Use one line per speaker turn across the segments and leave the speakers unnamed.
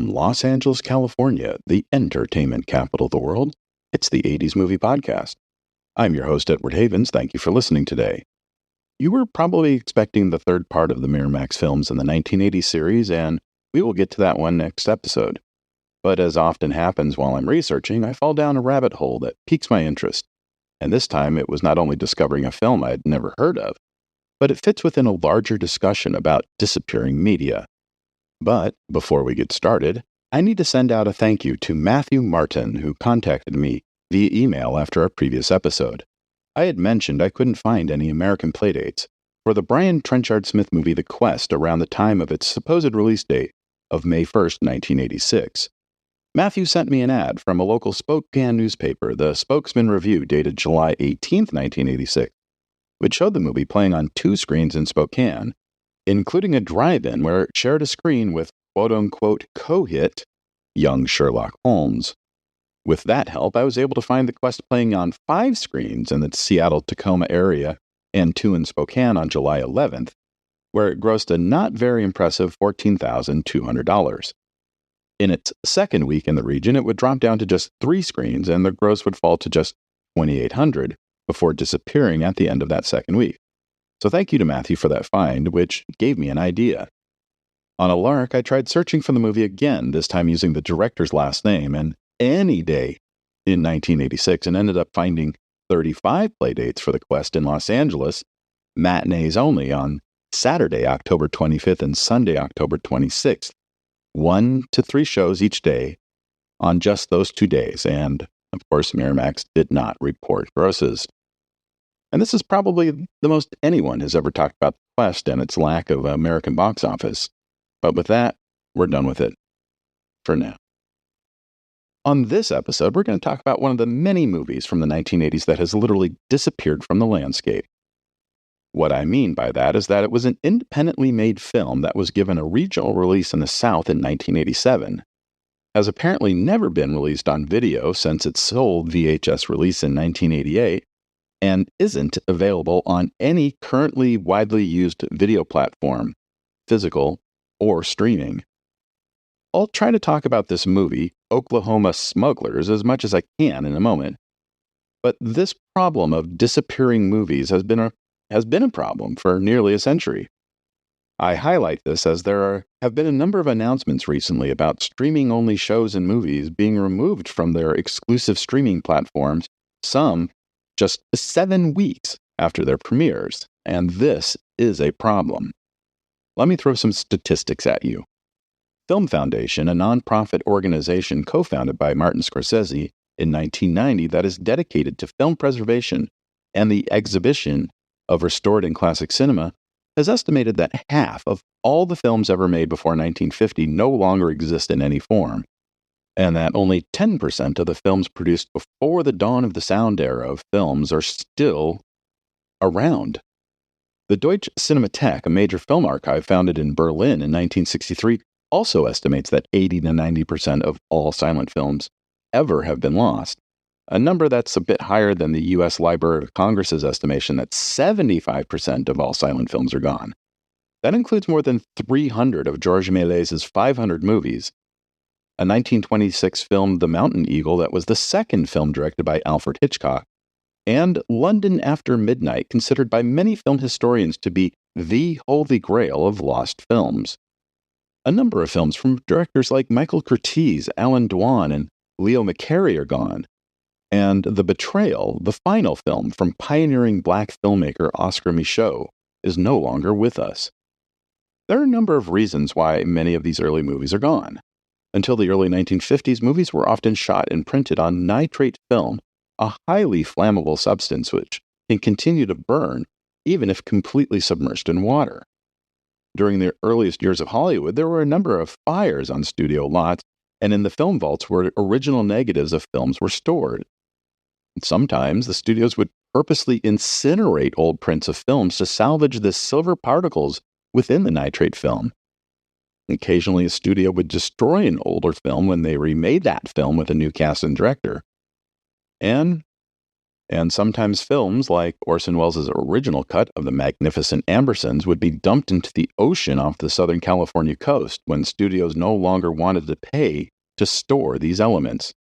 From Los Angeles, California, the entertainment capital of the world, it's the 80s Movie Podcast. I'm your host, Edward Havens. Thank you for listening today. You were probably expecting the third part of the Miramax films in the 1980s series, and we will get to that one next episode. But as often happens while I'm researching, I fall down a rabbit hole that piques my interest. And this time it was not only discovering a film I had never heard of, but it fits within a larger discussion about disappearing media. But before we get started, I need to send out a thank you to Matthew Martin, who contacted me via email after our previous episode. I had mentioned I couldn't find any American playdates for the Brian Trenchard Smith movie The Quest around the time of its supposed release date of May 1st, 1986. Matthew sent me an ad from a local Spokane newspaper, the Spokesman Review, dated July 18th, 1986, which showed the movie playing on 2 screens in Spokane, including a drive-in where it shared a screen with quote-unquote co-hit young Sherlock Holmes. With that help, I was able to find The Quest playing on 5 screens in the Seattle-Tacoma area and 2 in Spokane on July 11th, where it grossed a not very impressive $14,200. In its second week in the region, it would drop down to just 3 screens, and the gross would fall to just $2,800 before disappearing at the end of that second week. So thank you to Matthew for that find, which gave me an idea. On a lark, I tried searching for the movie again, this time using the director's last name, and any day in 1986, and ended up finding 35 playdates for The Quest in Los Angeles, matinees only on Saturday, October 25th and Sunday, October 26th. 1 to 3 shows each day on just those 2 days, and of course Miramax did not report grosses. And this is probably the most anyone has ever talked about The Quest and its lack of American box office. But with that, we're done with it. For now. On this episode, we're going to talk about one of the many movies from the 1980s that has literally disappeared from the landscape. What I mean by that is that it was an independently made film that was given a regional release in the South in 1987, has apparently never been released on video since its sole VHS release in 1988, and isn't available on any currently widely used video platform, physical or streaming. I'll try to talk about this movie, Oklahoma Smugglers, as much as I can in a moment. But this problem of disappearing movies has been a problem for nearly a century. I highlight this as there have been a number of announcements recently about streaming-only shows and movies being removed from their exclusive streaming platforms, some just 7 weeks after their premieres, and this is a problem. Let me throw some statistics at you. Film Foundation, a nonprofit organization co-founded by Martin Scorsese in 1990 that is dedicated to film preservation and the exhibition of restored and classic cinema, has estimated that half of all the films ever made before 1950 no longer exist in any form, and that only 10% of the films produced before the dawn of the sound era of films are still around. The Deutsche Cinemathek, a major film archive founded in Berlin in 1963, also estimates that 80 to 90% of all silent films ever have been lost, a number that's a bit higher than the U.S. Library of Congress's estimation that 75% of all silent films are gone. That includes more than 300 of Georges Méliès' 500 movies, a 1926 film The Mountain Eagle that was the second film directed by Alfred Hitchcock, and London After Midnight, considered by many film historians to be the holy grail of lost films. A number of films from directors like Michael Curtiz, Alan Dwan, and Leo McCarey are gone. And The Betrayal, the final film from pioneering black filmmaker Oscar Micheaux, is no longer with us. There are a number of reasons why many of these early movies are gone. Until the early 1950s, movies were often shot and printed on nitrate film, a highly flammable substance which can continue to burn even if completely submerged in water. During the earliest years of Hollywood, there were a number of fires on studio lots and in the film vaults where original negatives of films were stored. Sometimes the studios would purposely incinerate old prints of films to salvage the silver particles within the nitrate film. Occasionally, a studio would destroy an older film when they remade that film with a new cast and director. And And sometimes films like Orson Welles' original cut of The Magnificent Ambersons would be dumped into the ocean off the Southern California coast when studios no longer wanted to pay to store these elements.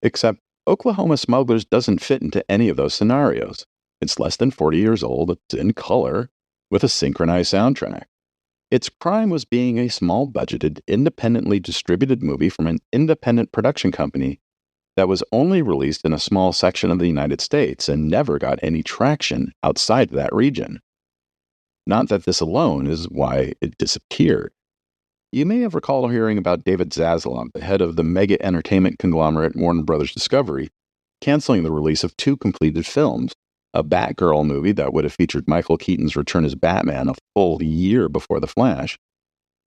Except Oklahoma Smugglers doesn't fit into any of those scenarios. It's less than 40 years old, it's in color, with a synchronized soundtrack. Its crime was being a small-budgeted, independently distributed movie from an independent production company that was only released in a small section of the United States and never got any traction outside that region. Not that this alone is why it disappeared. You may have recalled hearing about David Zaslav, the head of the mega entertainment conglomerate Warner Bros. Discovery, canceling the release of 2 completed films, a Batgirl movie that would have featured Michael Keaton's return as Batman a full year before The Flash,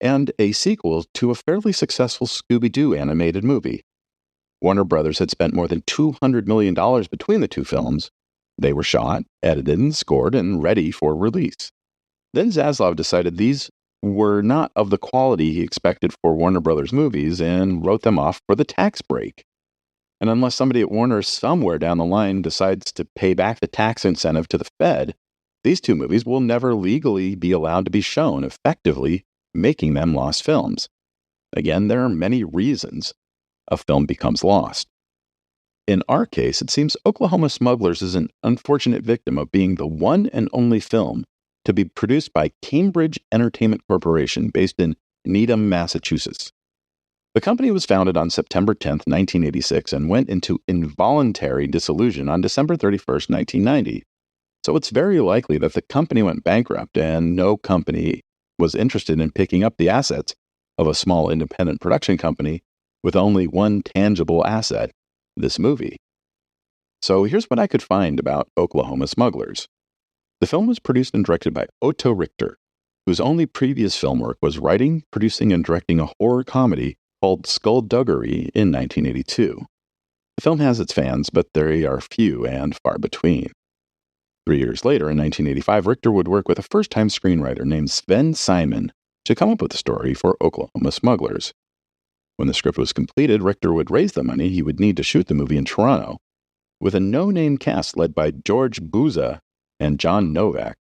and a sequel to a fairly successful Scooby-Doo animated movie. Warner Brothers had spent more than $200 million between the 2 films. They were shot, edited, and scored, and ready for release. Then Zaslav decided these were not of the quality he expected for Warner Brothers movies and wrote them off for the tax break. And unless somebody at Warner somewhere down the line decides to pay back the tax incentive to the Fed, these 2 movies will never legally be allowed to be shown, effectively making them lost films. Again, there are many reasons a film becomes lost. In our case, it seems Oklahoma Smugglers is an unfortunate victim of being the one and only film to be produced by Cambridge Entertainment Corporation based in Needham, Massachusetts. The company was founded on September 10, 1986, and went into involuntary dissolution on December 31, 1990. So it's very likely that the company went bankrupt and no company was interested in picking up the assets of a small independent production company with only one tangible asset, this movie. So here's what I could find about Oklahoma Smugglers. The film was produced and directed by Otto Richter, whose only previous film work was writing, producing, and directing a horror comedy called Skullduggery in 1982. The film has its fans, but they are few and far between. 3 years later, in 1985, Richter would work with a first-time screenwriter named Sven Simon to come up with a story for Oklahoma Smugglers. When the script was completed, Richter would raise the money he would need to shoot the movie in Toronto, with a no-name cast led by George Buza and John Novak,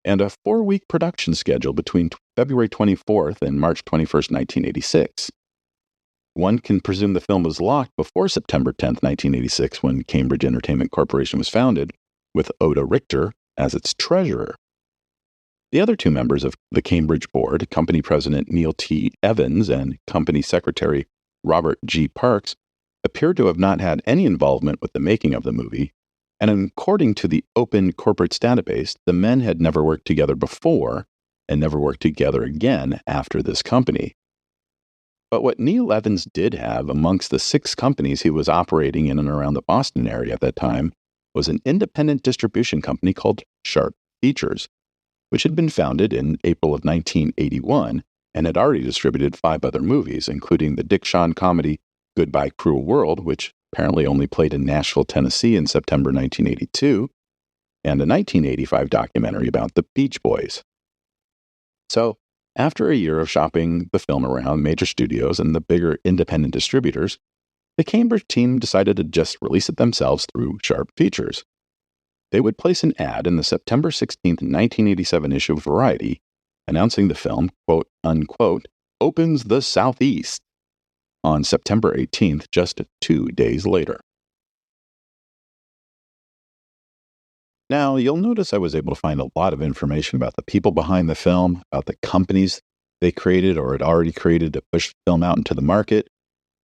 and a 4-week production schedule between February 24th and March 21st, 1986. One can presume the film was locked before September 10th, 1986, when Cambridge Entertainment Corporation was founded, with Otto Richter as its treasurer. The other 2 members of the Cambridge board, company president Neil T. Evans and company secretary Robert G. Parks, appeared to have not had any involvement with the making of the movie, and according to the Open Corporates database, the men had never worked together before and never worked together again after this company. But what Neil Evans did have amongst the 6 companies he was operating in and around the Boston area at that time was an independent distribution company called Sharp Features, which had been founded in April of 1981 and had already distributed 5 other movies, including the Dick Shawn comedy Goodbye Cruel World, which apparently only played in Nashville, Tennessee in September 1982, and a 1985 documentary about the Beach Boys. So, after a year of shopping the film around major studios and the bigger independent distributors, the Cambridge team decided to just release it themselves through Sharp Features. They would place an ad in the September 16, 1987 issue of Variety, announcing the film, quote, unquote, opens the Southeast on September 18th, just 2 days later. Now, you'll notice I was able to find a lot of information about the people behind the film, about the companies they created or had already created to push the film out into the market,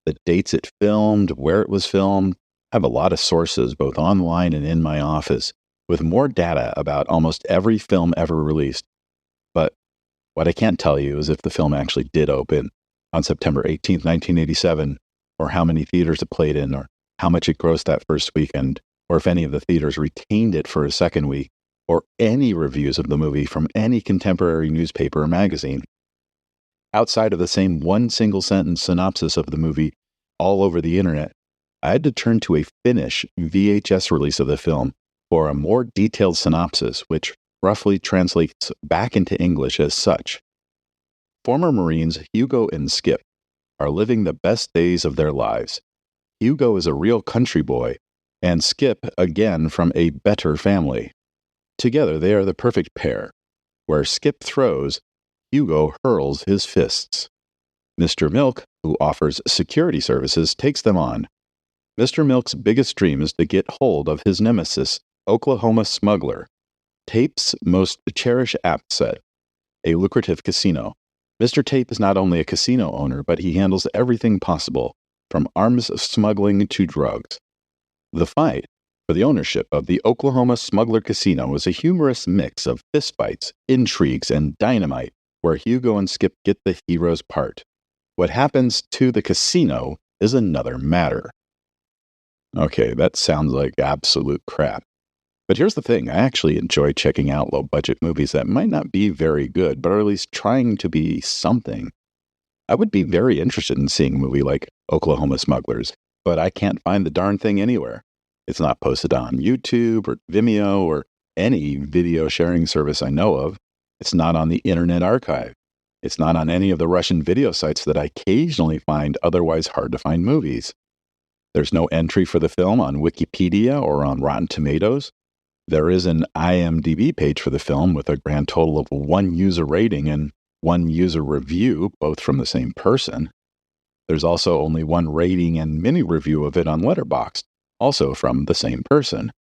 the dates it filmed, where it was filmed. I have a lot of sources, both online and in my office, with more data about almost every film ever released. But what I can't tell you is if the film actually did open on September 18th, 1987, or how many theaters it played in, or how much it grossed that first weekend, or if any of the theaters retained it for a second week, or any reviews of the movie from any contemporary newspaper or magazine. Outside of the same one single sentence synopsis of the movie all over the internet, I had to turn to a Finnish VHS release of the film for a more detailed synopsis, which roughly translates back into English as such. Former Marines Hugo and Skip are living the best days of their lives. Hugo is a real country boy, and Skip, again from a better family. Together, they are the perfect pair. Where Skip throws, Hugo hurls his fists. Mr. Milk, who offers security services, takes them on. Mr. Milk's biggest dream is to get hold of his nemesis, Oklahoma Smuggler, Tape's most cherished asset, a lucrative casino. Mr. Tape is not only a casino owner, but he handles everything possible, from arms smuggling to drugs. The fight for the ownership of the Oklahoma Smuggler Casino is a humorous mix of fistfights, intrigues, and dynamite, where Hugo and Skip get the hero's part. What happens to the casino is another matter. Okay, that sounds like absolute crap. But here's the thing, I actually enjoy checking out low-budget movies that might not be very good, but are at least trying to be something. I would be very interested in seeing a movie like Oklahoma Smugglers, but I can't find the darn thing anywhere. It's not posted on YouTube or Vimeo or any video sharing service I know of. It's not on the Internet Archive. It's not on any of the Russian video sites that I occasionally find otherwise hard to find movies. There's no entry for the film on Wikipedia or on Rotten Tomatoes. There is an IMDb page for the film with a grand total of 1 user rating and 1 user review, both from the same person. There's also only 1 rating and mini review of it on Letterboxd, also from the same person.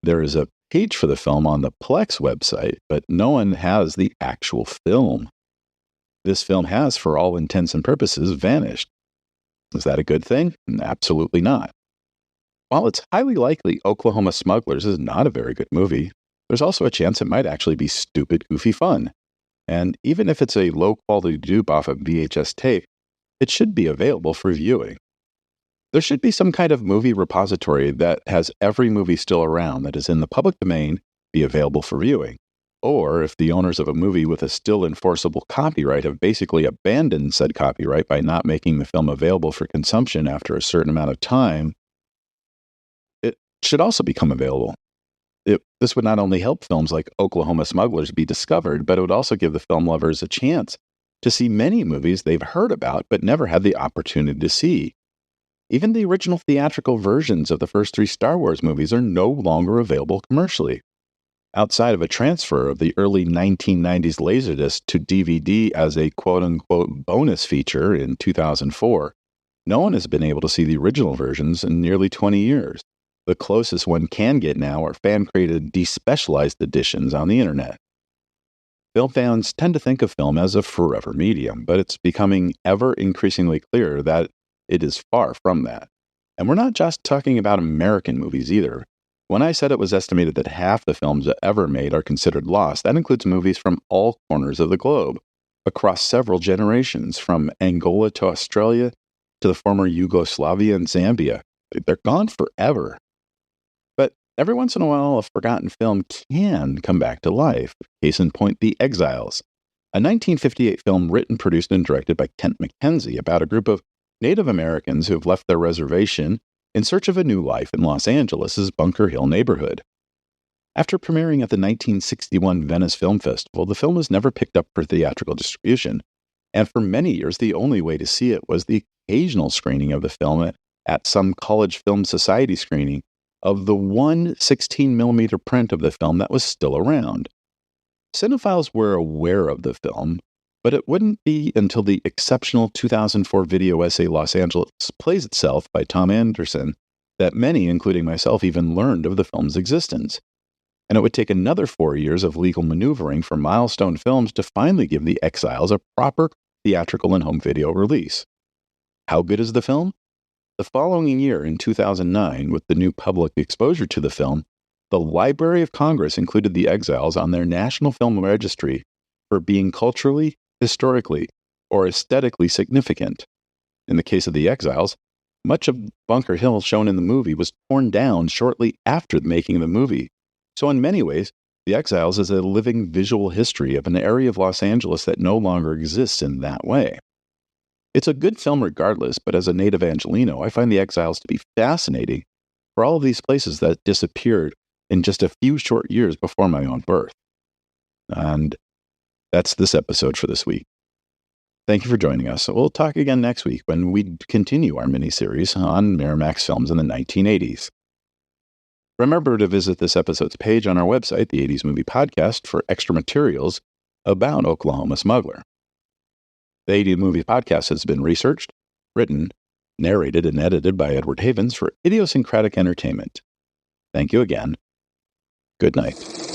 There is a page for the film on the Plex website, but no one has the actual film. This film has, for all intents and purposes, vanished. Is that a good thing? Absolutely not. While it's highly likely Oklahoma Smugglers is not a very good movie, there's also a chance it might actually be stupid, goofy fun. And even if it's a low-quality dupe off of VHS tape, it should be available for viewing. There should be some kind of movie repository that has every movie still around that is in the public domain be available for viewing. Or if the owners of a movie with a still enforceable copyright have basically abandoned said copyright by not making the film available for consumption after a certain amount of time, it should also become available. This would not only help films like Oklahoma Smugglers be discovered, but it would also give the film lovers a chance to see many movies they've heard about but never had the opportunity to see. Even the original theatrical versions of the first 3 Star Wars movies are no longer available commercially. Outside of a transfer of the early 1990s Laserdisc to DVD as a quote-unquote bonus feature in 2004, no one has been able to see the original versions in nearly 20 years. The closest one can get now are fan-created despecialized editions on the internet. Film fans tend to think of film as a forever medium, but it's becoming ever increasingly clear that it is far from that. And we're not just talking about American movies either. When I said it was estimated that half the films ever made are considered lost, that includes movies from all corners of the globe, across several generations, from Angola to Australia to the former Yugoslavia and Zambia. They're gone forever. But every once in a while, a forgotten film can come back to life. Case in point, The Exiles, a 1958 film written, produced, and directed by Kent McKenzie about a group of Native Americans who have left their reservation in search of a new life in Los Angeles' Bunker Hill neighborhood. After premiering at the 1961 Venice Film Festival, the film was never picked up for theatrical distribution, and for many years the only way to see it was the occasional screening of the film at some college film society screening of the one 16mm print of the film that was still around. Cinephiles were aware of the film, but it wouldn't be until the exceptional 2004 video essay Los Angeles Plays Itself by Tom Anderson that many, including myself, even learned of the film's existence. And it would take another 4 years of legal maneuvering for Milestone Films to finally give The Exiles a proper theatrical and home video release. How good is the film? The following year, in 2009, with the new public exposure to the film, the Library of Congress included The Exiles on their National Film Registry for being culturally, historically, or aesthetically significant. In the case of The Exiles, much of Bunker Hill shown in the movie was torn down shortly after the making of the movie. So in many ways, The Exiles is a living visual history of an area of Los Angeles that no longer exists in that way. It's a good film regardless, but as a native Angelino, I find The Exiles to be fascinating for all of these places that disappeared in just a few short years before my own birth. And that's this episode for this week. Thank you for joining us. We'll talk again next week when we continue our mini-series on Miramax films in the 1980s. Remember to visit this episode's page on our website, the 80s Movie Podcast, for extra materials about Oklahoma Smuggler. The 80s Movie Podcast has been researched, written, narrated, and edited by Edward Havens for idiosyncratic entertainment. Thank you again. Good night.